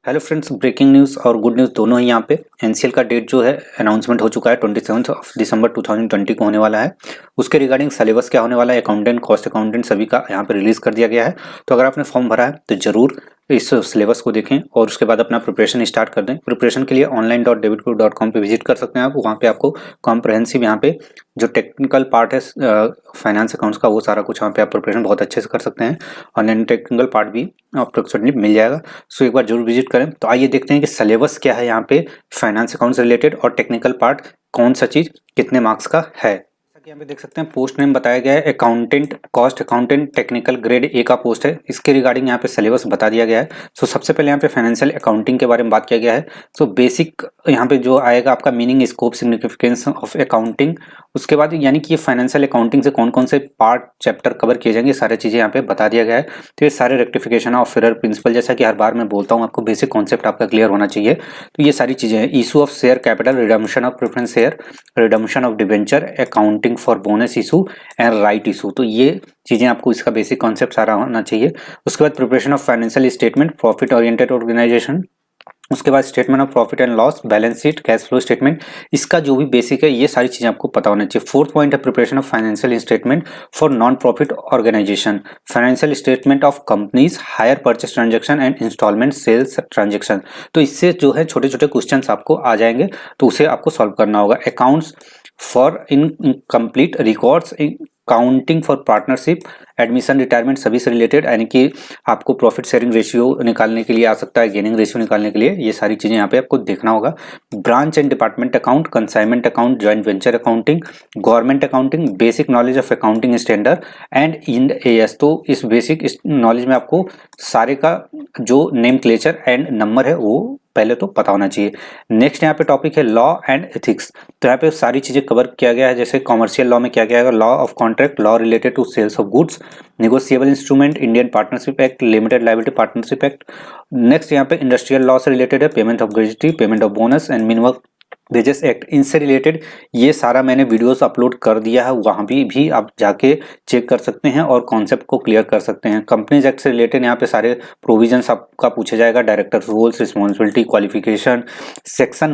Hello friends, breaking news और good news दोनों ही यहाँ पे एनसीएल का डेट जो है अनाउंसमेंट हो चुका है। 27 दिसंबर 2020 को होने वाला है। उसके रिगार्डिंग सिलेबस क्या होने वाला है, अकाउंटेंट, कॉस्ट अकाउंटेंट सभी का यहाँ पे रिलीज कर दिया गया है। तो अगर आपने फॉर्म भरा है तो जरूर इस सिलेबस को देखें और उसके बाद अपना प्रिपरेशन स्टार्ट कर दें। प्रिपरेशन के लिए online.davidguru.com पे विजिट कर सकते हैं आप। वहाँ पे आपको कॉम्प्रहेंसिव यहाँ पे जो टेक्निकल पार्ट है फाइनेंस अकाउंट्स का, वो सारा कुछ वहाँ पे आप प्रिपरेशन बहुत अच्छे से कर सकते हैं। ऑनलाइन टेक्निकल पार्ट भी आपको मिल जाएगा। सो एक बार जरूर विजिट करें। तो आइए देखते हैं कि सिलेबस क्या है यहाँ पे फाइनेंस अकाउंट्स रिलेटेड और टेक्निकल पार्ट कौन सा चीज कितने मार्क्स का है। जैसा कि यहाँ पे देख सकते हैं पोस्ट नेम बताया गया है accountant, cost accountant, technical grade A का पोस्ट है। इसके रिगार्डिंग यहाँ पे सिलेबस बता दिया गया है। सो सबसे पहले यहाँ पे फाइनेंशियल अकाउंटिंग के बारे में बात किया गया है। सो बेसिक यहाँ पे जो आएगा आपका meaning, scope, significance of accounting. उसके बाद यानी कि ये फाइनेंशियल अकाउंटिंग से कौन कौन से पार्ट चैप्टर कवर किए जाएंगे, सारी चीजें यहाँ पे बता दिया गया है। तो ये सारे रेक्टिफिकेशन ऑफ एरर प्रिंसिपल, जैसा कि हर बार मैं बोलता हूँ आपको बेसिक कॉन्सेप्ट आपका क्लियर होना चाहिए। तो ये सारी चीजें हैं। Issue of share capital, redemption of preference share, redemption of debenture, accounting for bonus issue and right issue. तो ये चीजें आपको इसका बेसिक कॉन्सेप्ट सारा होना चाहिए। उसके बाद preparation of financial statement, profit oriented organisation. उसके बाद statement of profit and loss, balance sheet, cash flow statement. इसका जो भी बेसिक है ये सारी चीजें आपको पता होना चाहिए। फोर्थ पॉइंट है preparation of financial statement for non profit organisation, financial statement of companies, hire purchase transaction and instalment sales transaction. तो इससे जो है छोटे छोटे क्वेश्चन आपको आ जाएंगे, तो उसे आपको सॉल्व करना होगा। Accounts for incomplete records, counting for partnership, admission, retirement, सभी से रिलेटेड, यानी कि आपको प्रॉफिट शेयरिंग रेशियो निकालने के लिए आ सकता है, गेनिंग रेशियो निकालने के लिए, ये सारी चीजें यहाँ पे आपको देखना होगा। Branch and department account, consignment account, joint venture accounting, government accounting, basic knowledge of accounting standard and Ind AS. तो इस बेसिक नॉलेज में आपको सारे का जो नेम क्लेचर एंड नंबर है वो पहले तो पता होना चाहिए। नेक्स्ट यहाँ पे टॉपिक है लॉ एंड एथिक्स। तो यहाँ पे सारी चीजें कवर किया गया है। जैसे कॉमर्शियल लॉ में क्या क्या है, law of contract, law related to sales of goods, negotiable instrument, Indian partnership act, limited liability partnership act. Next यहाँ पे इंडस्ट्रियल लॉ से रिलेटेड है, payment of gratuity, payment of bonus and minimum wages act. इनसे related ये सारा मैंने videos upload कर दिया है, वहां भी आप जाके चेक कर सकते हैं और कॉन्सेप्ट को क्लियर कर सकते हैं। कंपनीज एक्ट से रिलेटेड यहाँ पे सारे प्रोविजंस आपका पूछा जाएगा। Director roles, responsibility, qualification, section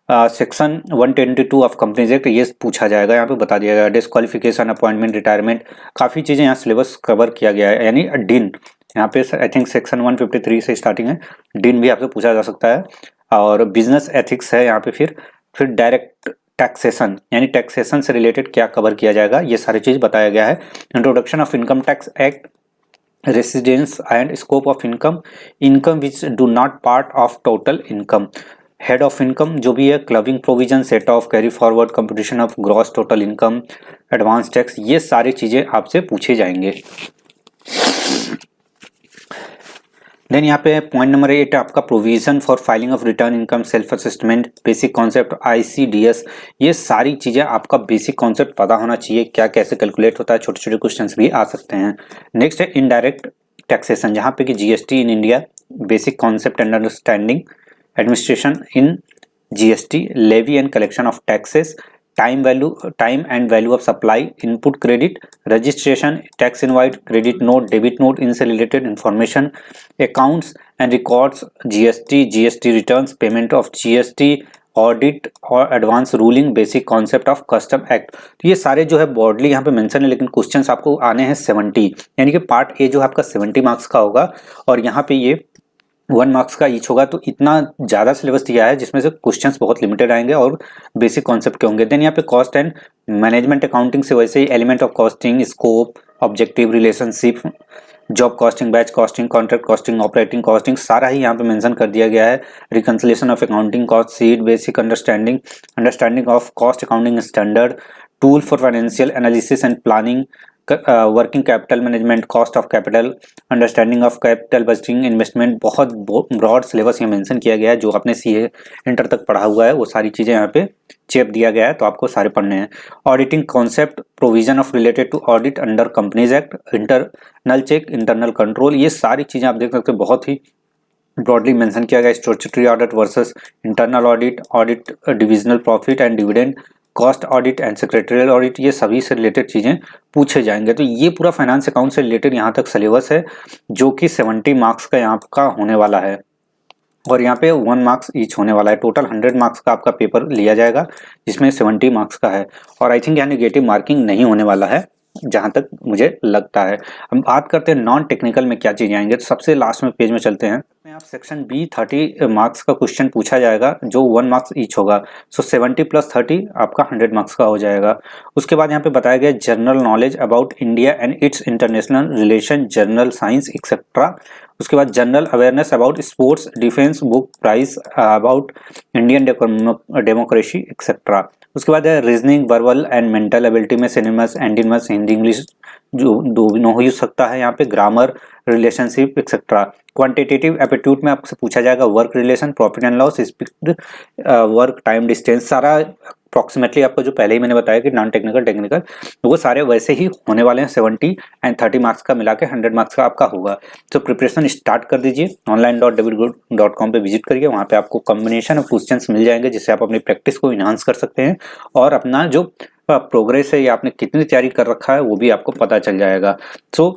122 of companies act, ये पूछा जाएगा। यहाँ पे बता दिया गया डिस्क्वालिफिकेशन, अपॉइंटमेंट, रिटायरमेंट, काफी चीजें यहाँ सिलेबस कवर किया गया है। यानी डिन यहाँ पे आई थिंक सेक्शन 153 से स्टार्टिंग है, डिन भी आपसे पूछा जा सकता है। और बिजनेस एथिक्स है यहाँ पे। फिर डायरेक्ट टैक्सेशन, यानी टैक्सेशन से रिलेटेड क्या कवर किया जाएगा, ये सारी चीज बताया गया है। Introduction of income tax act, residence and scope of income, income which do not part of total income, head of income जो भी है, clubbing provision, set of, carry forward, competition of gross total income, advance tax, ये सारी चीजें आपसे पूछे जाएंगे। Then यहाँ पे पॉइंट नंबर 8 आपका provision for filing of return income, self assessment, basic concept, ICDS. ये सारी चीजें आपका बेसिक कॉन्सेप्ट पता होना चाहिए, क्या कैसे कैलकुलेट होता है, छोटे छोटे क्वेश्चंस भी आ सकते हैं। नेक्स्ट है इनडायरेक्ट टैक्सेशन, जहाँ पे कि GST in India, basic concept and understanding, administration in GST, levy and collection of taxes, time and value of supply, input credit, registration, tax invoice, credit note, debit note, इनसे related information, accounts and records, GST returns, payment of GST, audit और advance ruling, basic concept of custom act. तो ये सारे जो है broadly यहाँ पे mention है, लेकिन क्वेश्चंस आपको आने हैं 70, यानी कि पार्ट ए जो आपका 70 मार्क्स का होगा और यहाँ पे ये 1 मार्क्स का ईच होगा। तो इतना ज्यादा सिलेबस दिया है जिसमें से क्वेश्चंस बहुत लिमिटेड आएंगे और बेसिक कॉन्सेप्ट के होंगे। देन यहाँ पे कॉस्ट एंड मैनेजमेंट अकाउंटिंग से वैसे ही element of costing, scope, objective, relationship, job costing, batch costing, contract costing, operating costing, सारा ही यहाँ पे मेंशन कर दिया गया है। Reconciliation of accounting cost sheet, basic understanding of cost accounting standard, tool for financial analysis and planning, working capital management, cost of capital, understanding of capital budgeting, investment. बहुत broad syllabus ये mention किया गया है। जो आपने CA inter तक पढ़ा हुआ है वो सारी चीजें यहाँ पे चेप दिया गया है, तो आपको सारे पढ़ने हैं। Auditing concept, provision of related to audit under companies act, internal check, internal control, ये सारी चीजें आप देख सकते हो, बहुत ही ब्रॉडली मेंशन किया गया। Statutory audit versus internal audit, audit divisional profit and dividend, cost audit and secretarial audit, ये सभी से रिलेटेड चीजें पूछे जाएंगे। तो ये पूरा फाइनेंस अकाउंट से रिलेटेड यहाँ तक सिलेबस है जो कि 70 मार्क्स का यहाँ का होने वाला है। और यहाँ पे 1 मार्क्स ईच होने वाला है। टोटल 100 मार्क्स का आपका पेपर लिया जाएगा, जिसमें 70 मार्क्स का है। और आई थिंक यहाँ नेगेटिव मार्किंग नहीं होने वाला है, जहाँ तक मुझे लगता है। हम बात करते हैं नॉन टेक्निकल में क्या चीज़ें आएंगे, तो सबसे लास्ट में पेज में चलते हैं। में आप सेक्शन बी 30 मार्क्स का क्वेश्चन पूछा जाएगा, जो 1 मार्क्स ईच होगा। सो 70 + 30 आपका 100 मार्क्स का हो जाएगा। उसके बाद यहाँ पे बताया गया general knowledge about India and it's international relation, general science etcetera. उसके बाद general awareness about sports, defence, book price about Indian democracy etcetera. उसके बाद है reasoning, verbal and mental ability में सिनेमस, एंडिनमस, हिंदी, इंग्लिश जो दोनों हो सकता है यहाँ पे, grammar, relationship etcetera. Quantitative aptitude में आपसे पूछा जाएगा work relation, profit and loss, speed, work, time, distance, सारा अप्रॉक्सीमेटली आपको जो पहले ही मैंने बताया कि नॉन टेक्निकल टेक्निकल वो सारे वैसे ही होने वाले हैं। 70 एंड 30 मार्क्स का मिला के 100 मार्क्स का आपका होगा। तो प्रिपरेशन स्टार्ट कर दीजिए। online.davidgood.com पे विजिट करिए, वहाँ पे आपको कॉम्बिनेशन ऑफ क्वेश्चंस मिल जाएंगे, जिससे आप अपनी प्रैक्टिस को इन्हांस कर सकते हैं और अपना जो प्रोग्रेस है या आपने कितनी तैयारी कर रखा है वो भी आपको पता चल जाएगा। सो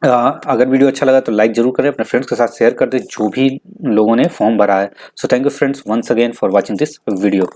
अगर वीडियो अच्छा लगा तो लाइक जरूर करें, अपने फ्रेंड्स के साथ शेयर कर दें जो भी लोगों ने फॉर्म भरा है। So thank you friends once again for watching this video.